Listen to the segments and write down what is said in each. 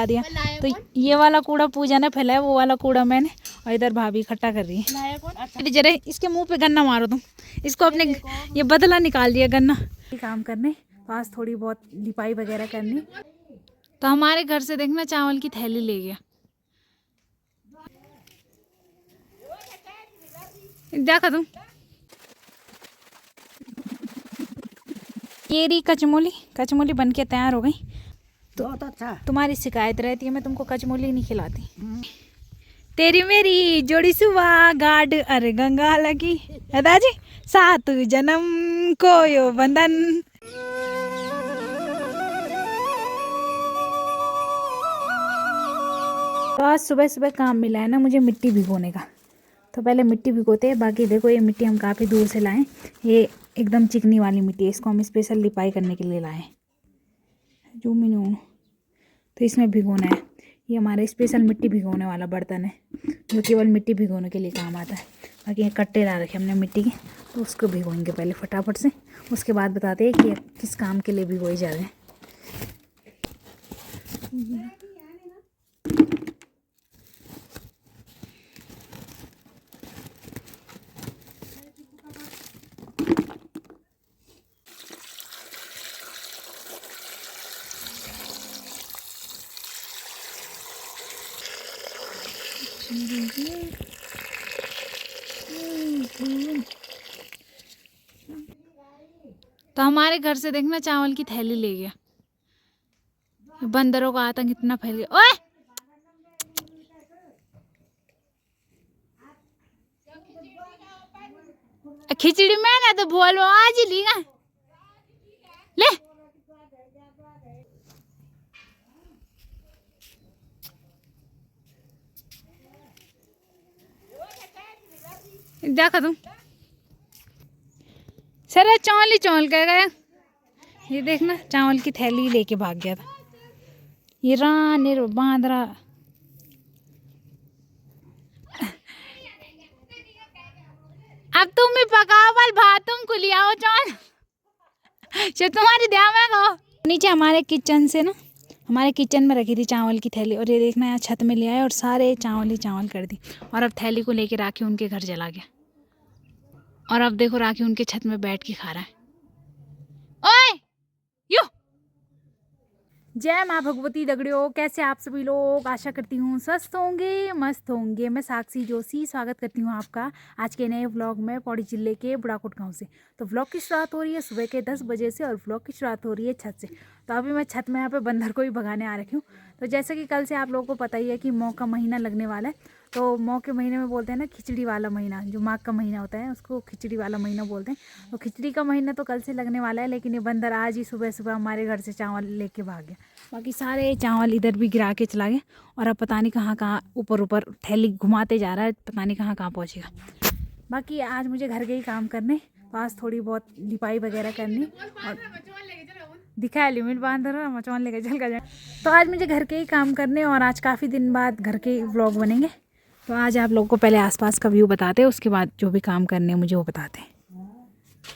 दिया। तो ये वाला कूड़ा पूजा ने फैलाया, वो वाला कूड़ा मैंने, और इधर भाभी इकट्ठा कर रही है। अच्छा। जरा इसके मुंह पे गन्ना मारो तुम, इसको अपने ये बदला निकाल दिया गन्ना। काम करने पास थोड़ी बहुत लिपाई वगैरह करनी। तो हमारे घर से देखना चावल की थैली ले गया, देखा तुम। ये रही कचमोली, कचमोली बन के तैयार हो गई। तो अच्छा, तुम्हारी शिकायत रहती है मैं तुमको कचमोली नहीं खिलाती। तेरी मेरी जोड़ी सुबह गाड अरे गंगा लगी दादाजी, 7 जन्म को यो बंधन। तो आज सुबह सुबह काम मिला है ना मुझे मिट्टी भिगोने का। तो पहले मिट्टी भिगोते हैं। बाकी देखो ये मिट्टी हम काफ़ी दूर से लाएं, ये एकदम चिकनी वाली मिट्टी है, इसको हम स्पेशल लिपाई करने के लिए लाएं। जो मैंने तो इसमें भिगोना है। ये हमारे स्पेशल मिट्टी भिगोने वाला बर्तन है जो केवल मिट्टी भिगोने के लिए काम आता है। बाकी ये कट्टे ला रखे हमने मिट्टी के, तो उसको भिगोएंगे पहले फटाफट से, उसके बाद बताते हैं कि किस काम के लिए भिगोए जा रहे हैं। तो हमारे घर से देखना चावल की थैली ले गया। बंदरों का आतंक इतना फैल गया। ओए खिचड़ी में ना तो बोलो आज ही लीगा ले। देखा तुम सर चावल ही चावल कह गया। ये देखना चावल की थैली लेके भाग गया था ये रानी बांदरा। अब तुम भी पकाओ वाल भात, तुम को लियाओ चावल तुम्हारी ध्यान में खाओ। नीचे हमारे किचन से ना, हमारे किचन में रखी थी चावल की थैली, और ये देखना यहाँ छत में ले आए और सारे चावल ही चावल कर दी। और अब थैली को लेके राखी उनके घर चला गया, और अब देखो राखी उनके छत में बैठ के खा रहा है। ओए यू जय माँ भगवती दगड़ियों, कैसे आप सभी लोग। आशा करती हूँ स्वस्थ होंगे, मस्त होंगे। मैं साक्षी जोशी स्वागत करती हूँ आपका आज के नए व्लॉग में पौड़ी जिले के बुढ़ाकोट गांव से। तो व्लॉग की शुरुआत हो रही है सुबह के 10 बजे से, और व्लॉग की शुरुआत हो रही है छत से। तो अभी मैं छत में यहाँ पे बंदर को ही भगाने आ रखी हूँ। तो जैसे कि कल से आप लोगों को पता ही है कि मौ का महीना लगने वाला है। तो मौ के महीने में बोलते हैं ना खिचड़ी वाला महीना, जो माघ का महीना होता है उसको खिचड़ी वाला महीना बोलते हैं। तो खिचड़ी का महीना तो कल से लगने वाला है, लेकिन ये बंदर आज ही सुबह सुबह हमारे घर से चावल लेके भाग गया। बाकी सारे चावल इधर भी गिरा के चला गया, और अब पता नहीं कहाँ कहाँ ऊपर ऊपर थैली घुमाते जा रहा है, पता नहीं कहाँ कहाँ पहुँचेगा। बाकी आज मुझे घर के ही काम करने, पास थोड़ी बहुत लिपाई वगैरह करनी, और दिखाया लिमिट बांध रहा मचौन लेकर चल कर जाए। तो आज मुझे घर के ही काम करने, और आज काफ़ी दिन बाद घर के व्लॉग बनेंगे। तो आज आप लोगों को पहले आसपास का व्यू बताते हैं, उसके बाद जो भी काम करने हैं मुझे वो बताते हैं।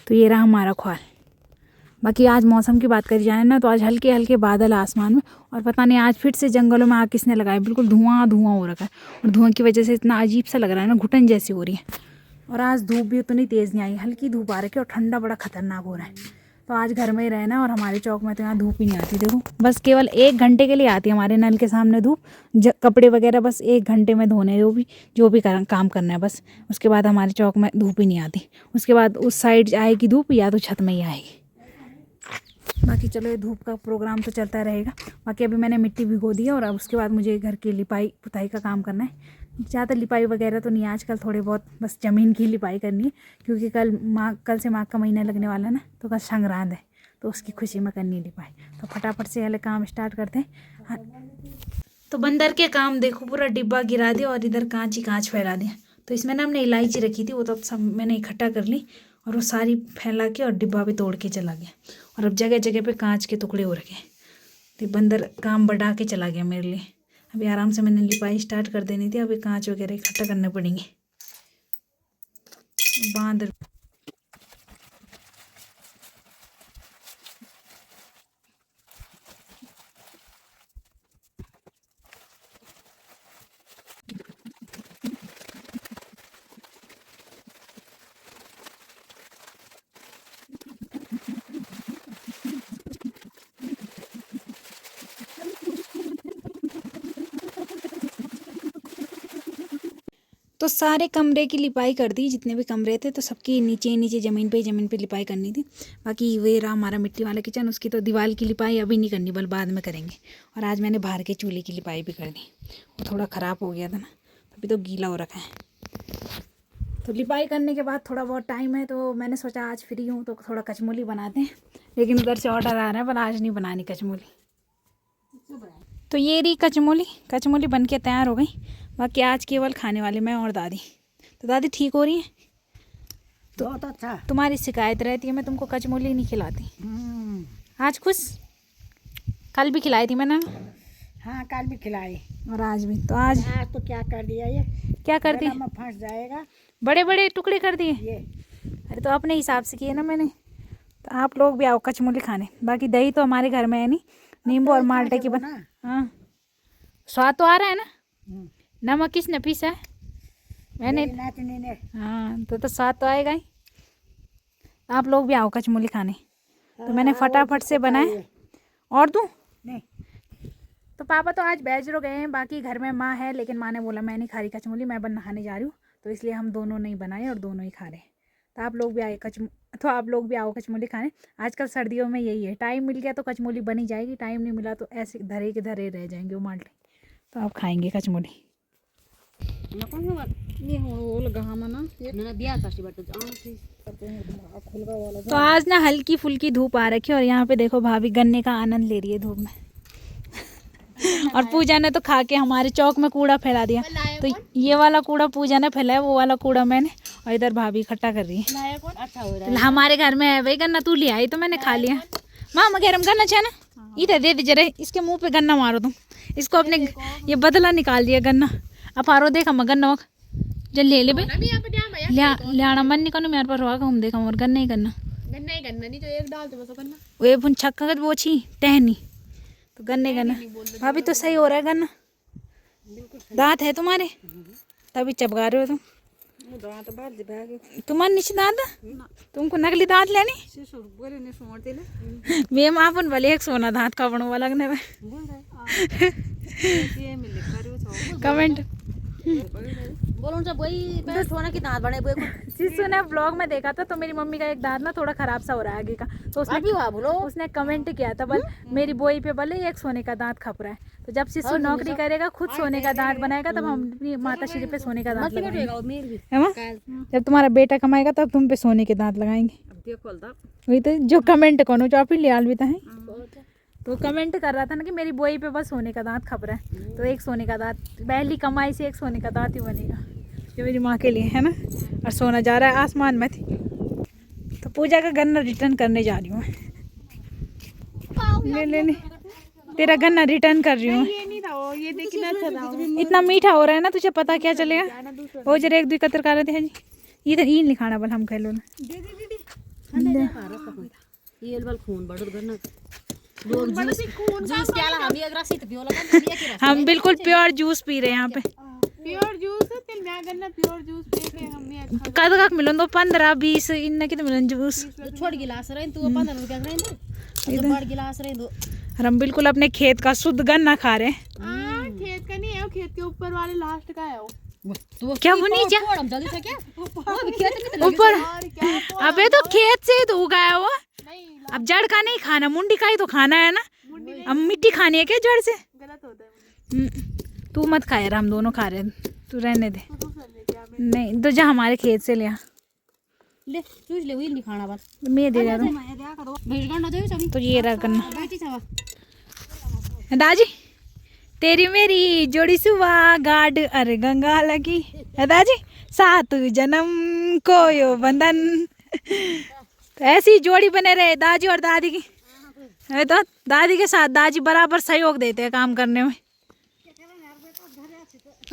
तो ये रहा हमारा ख्वाल। बाकी आज मौसम की बात करी जाए ना, तो आज हल्के हल्के बादल आसमान में, और पता नहीं आज फिर से जंगलों में आग किसने लगाया, बिल्कुल धुआं धुआं हो रखा है, और धुआं की वजह से इतना अजीब सा लग रहा है ना, घुटन जैसी हो रही है। और आज धूप भी उतनी तेज़ नहीं आई, हल्की धूप आ रखी है, और ठंडा बड़ा खतरनाक हो रहा है। तो आज घर में ही रहना, और हमारे चौक में तो यहाँ धूप ही नहीं आती। देखो बस केवल 1 घंटे के लिए आती है हमारे नल के सामने धूप। कपड़े वगैरह बस 1 घंटे में धोने, जो भी काम करना है बस। उसके बाद हमारे चौक में धूप ही नहीं आती। उसके बाद उस साइड आएगी धूप, या तो छत में ही आएगी। बाकी चलो ये धूप का प्रोग्राम तो चलता रहेगा। बाकी अभी मैंने मिट्टी भिगो दी है, और अब उसके बाद मुझे घर की लिपाई पुताई का काम करना है। ज़्यादा लिपाई वगैरह तो नहीं, आजकल थोड़े बहुत बस ज़मीन की लिपाई करनी है, क्योंकि कल से माघ का महीना लगने वाला है ना, तो कल संक्रांत है, तो उसकी खुशी में करनी है लिपाई। तो फटाफट से पहले काम स्टार्ट करते हैं। हाँ। तो बंदर के काम देखो, पूरा डिब्बा गिरा दिया और इधर कांच ही कांच फैला दिया। तो इसमें ना हमने इलायची रखी थी, वो तो सब मैंने इकट्ठा कर ली, और वो सारी फैला के और डिब्बा भी तोड़ के चला गया। और अब जगह जगह पे कांच के टुकड़े हो रखे। तो बंदर काम बढ़ा के चला गया मेरे लिए। अभी आराम से मैंने लिपाई स्टार्ट कर देनी थी, अभी कांच वगैरह इकट्ठा करने पड़ेंगे। बांध तो सारे कमरे की लिपाई कर दी, जितने भी कमरे थे तो सबकी नीचे नीचे ज़मीन पे लिपाई करनी थी। बाकी वो रहा हमारा मिट्टी वाला किचन, उसकी तो दीवार की लिपाई अभी नहीं करनी, बल बाद में करेंगे। और आज मैंने बाहर के चूल्हे की लिपाई भी कर दी, वो थोड़ा ख़राब हो गया था ना, अभी तो गीला हो रखा है। तो लिपाई करने के बाद थोड़ा बहुत टाइम है तो मैंने सोचा आज फ्री हूँ तो थोड़ा कचमूली बनाते हैं, लेकिन उधर से ऑर्डर आ रहा है, पर आज नहीं बनानी कचमूली। तो ये रही कचमूली बन के तैयार हो गई। बाकी आज केवल खाने वाले मैं और दादी। तो दादी ठीक हो रही है? तो बहुत अच्छा। तुम्हारी शिकायत रहती है मैं तुमको कचमूली नहीं खिलाती। आज खुश? कल भी खिलाई थी मैंने। हाँ कल भी खिलाई और आज भी। तो आज तो क्या कर दिया ये? क्या कर दिया? फंस जाएगा। बड़े बड़े टुकड़े कर दिए ये अरे तो अपने हिसाब से किए ना मैंने। तो आप लोग भी आओ कचमूली खाने। बाकी दही तो हमारे घर में है नहीं, नींबू और माल्टे की बना। हाँ स्वाद तो आ रहा है ना। नमक किसने पीसा है? मैंने। ने। हाँ तो स्वाद तो आएगा ही। आप लोग भी आओ कचमूली खाने। तो मैंने फटाफट से बनाए। और दूँ? नहीं। तो पापा तो आज बैजरो गए हैं, बाकी घर में माँ है, लेकिन माँ ने बोला मैं नहीं खा रही कचमूली, मैं नहाने जा रही हूँ, तो इसलिए हम दोनों नहीं बनाए और दोनों ही खा रहे हैं। तो आप लोग भी आओ कचमूली खाने। आजकल सर्दियों में यही है, टाइम मिल गया तो कचमूली बनी जाएगी, टाइम नहीं मिला तो ऐसे धरे के धरे रह जाएंगे वो माल्टे। तो आप खाएंगे कचमूली। तो आज ना हल्की फुल्की धूप आ रखी है और यहाँ पे देखो भाभी गन्ने का आनंद ले रही है धूप में। और पूजा ने तो खा के हमारे चौक में कूड़ा फैला दिया। तो ये वाला कूड़ा पूजा ने फैलाया, वो वाला कूड़ा मैंने, और इधर भाभी इकट्ठा कर रही है। तो हमारे घर में है भाई गन्ना, तू ले आई तो मैंने खा लिया। माँ मगर हम गन्ना चाहे ना, इधर दे दे जरा, इसके मुंह पे गन्ना मारो तुम इसको, अपने ये बदला निकाल दिया गन्ना। अब आरो देखा मैं गन्ना जल ले ले भाई, लियाना मन नहीं करना मेरे पर रोआ हम देखा और गन्ना ही गन्ना नहीं तो एक डाल दो गन्ना वो पुन छक्का वो छी टहनी तो गन्ने गन्ना। अभी तो सही हो रहा है गन्ना। दांत है तुम्हारे तभी चबका रहे हो तुम। तुम्हारे नीचे दांत है? तुमको नकली दांत लेनी? मैम आपन भले एक सोना दांत का बनो लगने में। कमेंट शिशु ने ब्लॉग में देखा था तो मेरी मम्मी का एक दांत ना थोड़ा खराब सा हो रहा है आगे का, तो उसने कमेंट किया था बल मेरी बोई पे बोले एक सोने का दांत खप रहा है। तो जब शिशु नौकरी करेगा खुद सोने का दांत बनाएगा तब हम अपनी माता श्री पे सोने का दांत लगाएंगे, है ना? जब तुम्हारा बेटा कमाएगा तब तुम पे सोने के दांत लगाएंगे। वही तो जो कमेंट कौन जो आप ही लियाल भी है। तो कमेंट कर रहा था ना कि मेरी बोई पे बस सोने का दांत खप रहा है, तो एक सोने का दांत पहली कमाई से एक सोने का दांत ही बनेगा जो मेरी माँ के लिए, है ना? और सोना जा रहा है आसमान में थी। तो पूजा का गन्ना रिटर्न करने जा रही हूँ मैं। ले तेरा गन्ना रिटर्न कर रही हूँ। इतना मीठा हो रहा है ना, तुझे पता क्या चलेगा? वो जरा एक दो कतर कर रहे थे जी, इधर ईन लिखाना बल हम खेलो हम बिल्कुल प्योर जूस पी रहे हैं यहाँ पे। प्योर जूस प्योर जूस कद का मिलन दो 15-20 इन के तो मिलन जूस छोड़ गिलास रहे तू 15 रुपया रहे दो बड़ गिलास रहे दो। और हम बिल्कुल अपने खेत का शुद्ध गन्ना खा रहे हैं। खेत का नहीं है, खेत के ऊपर वाले लास्ट का है वो। क्या वो नीचे ऊपर? अबे तो खेत से ही तो उगाया वो। अब जड़ का नहीं खाना, मुंडी का ही तो खाना है ना। अब मिट्टी खानी है क्या जड़ से? गलत होता है। तू मत खाए, हम दोनों खा रहे हैं, तू रहने दे। नहीं तो जा हमारे खेत से ले चूज ले, नहीं खाना बस मैं दे रहा हूँ। तो ये रहा करना दाजी, तेरी मेरी जोड़ी सुबह गाड अरे गंगा लगी है दाजी, 7 जन्म को यो बंधन। तो ऐसी जोड़ी बने रहे दाजी और दादी की। है तो दादी के साथ दादी बराबर सहयोग देते हैं काम करने में।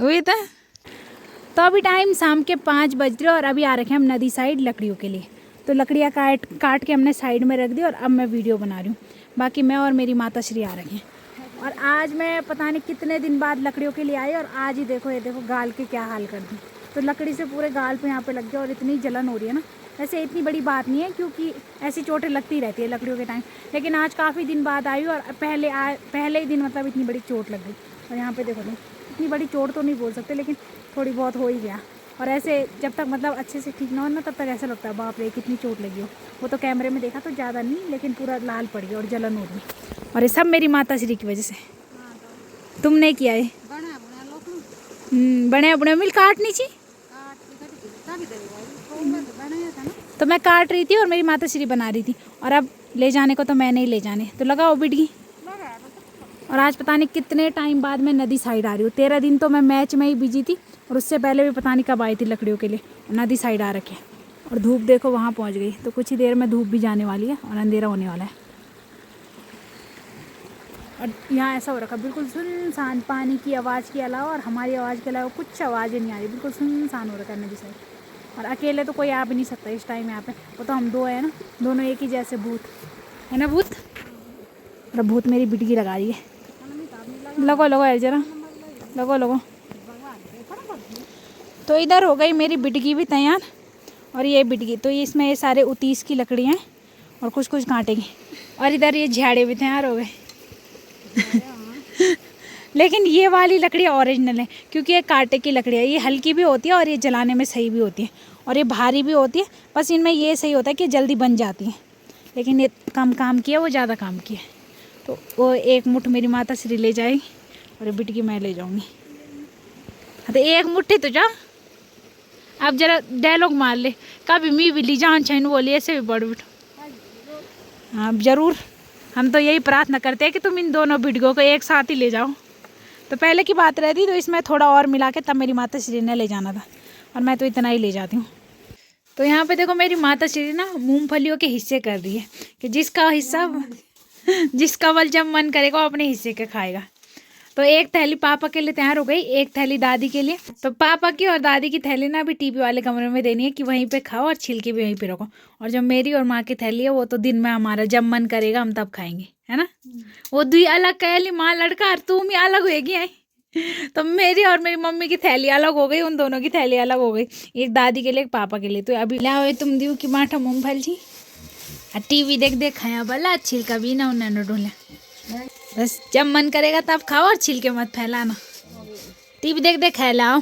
वही तो अभी टाइम शाम के 5 बज रहे और अभी आ रखे हम नदी साइड लकड़ियों के लिए। तो लकड़ियाँ काट के हमने साइड में रख दी और अब मैं वीडियो बना रही हूँ। बाकी मैं और मेरी माता श्री आ रखे हैं और आज मैं पता नहीं कितने दिन बाद लकड़ियों के लिए आई और आज ही देखो ये देखो गाल के क्या हाल कर दी। तो लकड़ी से पूरे गाल पे यहाँ पे लग गया और इतनी जलन हो रही है ना। वैसे इतनी बड़ी बात नहीं है क्योंकि ऐसी चोटें लगती रहती है लकड़ियों के टाइम, लेकिन आज काफ़ी दिन बाद आई और पहले ही दिन इतनी बड़ी चोट लग गई। और यहाँ पे देखो इतनी बड़ी चोट तो नहीं बोल सकते लेकिन थोड़ी बहुत हो ही गया। और ऐसे जब तक मतलब अच्छे से ठीक ना हो ना तब तक ऐसा लगता है बाप रे कितनी चोट लगी हो। वो तो कैमरे में देखा तो ज़्यादा नहीं, लेकिन पूरा लाल पड़ गया और जलन हो रही। और ये सब मेरी माता श्री की वजह से। तुमने किया है बने अपने मिल काटनी चाहिए तो मैं काट रही थी और मेरी माता श्री बना रही थी। और अब ले जाने को तो मैं नहीं ले जाने, तो लगाओ बिडगी। और आज पता नहीं कितने टाइम बाद मैं नदी साइड आ रही हूँ। 13 दिन तो मैं मैच में ही बिजी थी और उससे पहले भी पता नहीं कब आई थी लकड़ियों के लिए। नदी साइड आ रखे और धूप देखो वहाँ पहुँच गई, तो कुछ ही देर में धूप भी जाने वाली है और अंधेरा होने वाला है। और यहाँ ऐसा हो रखा बिल्कुल सुनसान, पानी की आवाज़ के अलावा और हमारी आवाज़ के अलावा कुछ आवाज़ नहीं आ रही, बिल्कुल सुनसान हो रखा है नदी साइड। और अकेले तो कोई आ भी नहीं सकता इस टाइम यहाँ पे। वो तो हम दो हैं ना, दोनों एक ही जैसे भूत है ना। भूत और भूत मेरी बिटकी लगा रही है। लगो लगो यार जरा लगो लगो। तो इधर हो गई मेरी बिटकी भी तैयार। और ये बिटकी तो ये इसमें ये सारे 29 की लकड़ियाँ हैं और कुछ कुछ कांटे की। और इधर ये झाड़े भी तैयार हो गए लेकिन ये वाली लकड़ियाँ ओरिजिनल है, क्योंकि ये कांटे की लकड़ियाँ, ये हल्की भी होती है और ये जलाने में सही भी होती है और ये भारी भी होती है। बस इनमें ये सही होता है कि जल्दी बन जाती है, लेकिन ये कम काम की है, वो ज़्यादा काम की है। तो वो एक मुट्ठ मेरी माता श्री ले जाएगी और ये बिटकी मैं ले जाऊँगी। तो एक मुट्ठी तो जा। अब जरा डायलॉग मार ले, कभी मी बिल्ली जान छन बोली ऐसे भी बड़ बिठो। हाँ ज़रूर, हम तो यही प्रार्थना करते हैं कि तुम इन दोनों बिटकों को एक साथ ही ले जाओ। तो पहले की बात रहती तो इसमें थोड़ा और मिला के तब मेरी माता श्री ने ले जाना था, और मैं तो इतना ही ले जाती हूँ। तो यहाँ पे देखो मेरी माता श्री ना मूंगफलियों के हिस्से कर रही है कि जिसका बल जब मन करेगा वो अपने हिस्से के खाएगा। तो एक थैली पापा के लिए तैयार हो गई, एक थैली दादी के लिए। तो पापा की और दादी की थैली ना अभी टीवी वाले कमरे में देनी है कि वहीं पे खाओ और छिलके भी वहीं पे रखो। और जो मेरी और माँ की थैली है वो तो दिन में हमारा जब मन करेगा हम तब खाएंगे, है ना। वो दुई अलग कहली माँ लड़का और तुम ही अलग होएगी आई। तो मेरी और मेरी मम्मी की थैली अलग हो गई, उन दोनों की थैली अलग हो गई, एक दादी के लिए एक पापा के लिए। तो अभी लाओ तुम दियो कि माठा मूंगफली जी टीवी देख देख खाया भला, छिलका भी ना उन्होंने ढूंढा। बस जब मन करेगा तब खाओ और छिलके मत फैलाना। टीवी देख देख खाए लाओ।